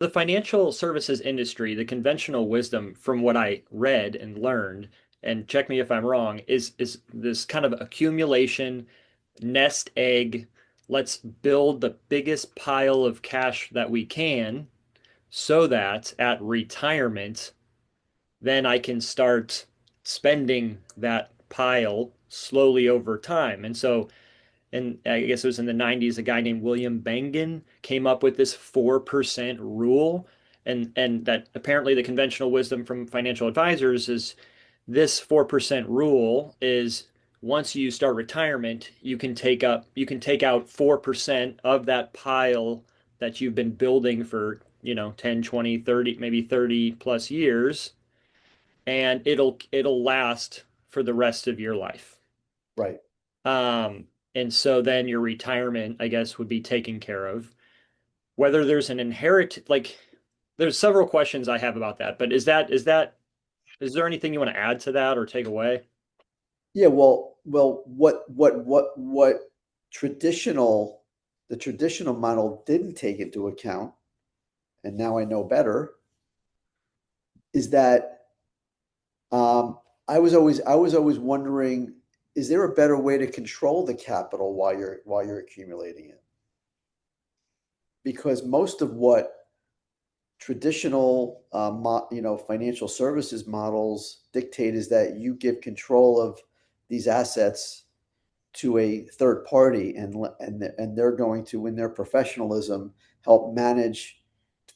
The financial services industry, the conventional wisdom from what I read and learned, and check me if I'm wrong, is this kind of accumulation, nest egg, let's build the biggest pile of cash that we can so that at retirement, then I can start spending that pile slowly over time. And I guess it was in the 90s, a guy named William Bengen came up with this 4% rule. And that apparently the conventional wisdom from financial advisors is this 4% rule is once you start retirement, you can take out 4% of that pile that you've been building for, 10, 20, 30, maybe 30 plus years, and it'll last for the rest of your life. Right. And so then your retirement, I guess, would be taken care of. Whether there's an there's several questions I have about that, but is there anything you want to add to that or take away? Yeah, well, what traditional, the traditional model didn't take into account, and now I know better, is that I was always wondering, is there a better way to control the capital while you're accumulating it? Because most of what traditional, financial services models dictate is that you give control of these assets to a third party, and they're going to, in their professionalism, help manage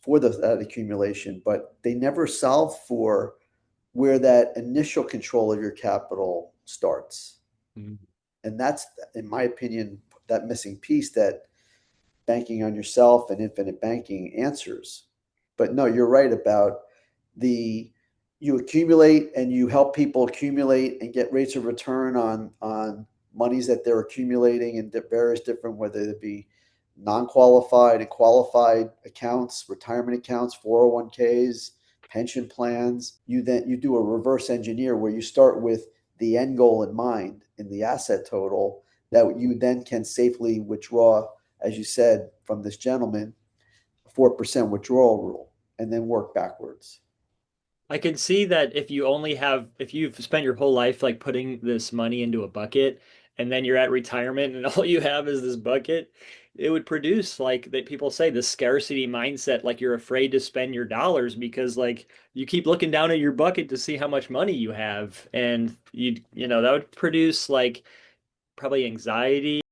for that accumulation, but they never solve for where that initial control of your capital starts. Mhm. And that's, in my opinion, that missing piece that banking on yourself and infinite banking answers. But no, you're right about the you accumulate and you help people accumulate and get rates of return on monies that they're accumulating in various different, whether it be non-qualified and qualified accounts, retirement accounts, 401ks, pension plans. You do a reverse engineer where you start with the end goal in mind in the asset total that you then can safely withdraw, as you said, from this gentleman, 4% withdrawal rule, and then work backwards. I can see that if you've spent your whole life like putting this money into a bucket and then you're at retirement and all you have is this bucket, it would produce like that people say the scarcity mindset, like you're afraid to spend your dollars because like you keep looking down at your bucket to see how much money you have. And that would produce like probably anxiety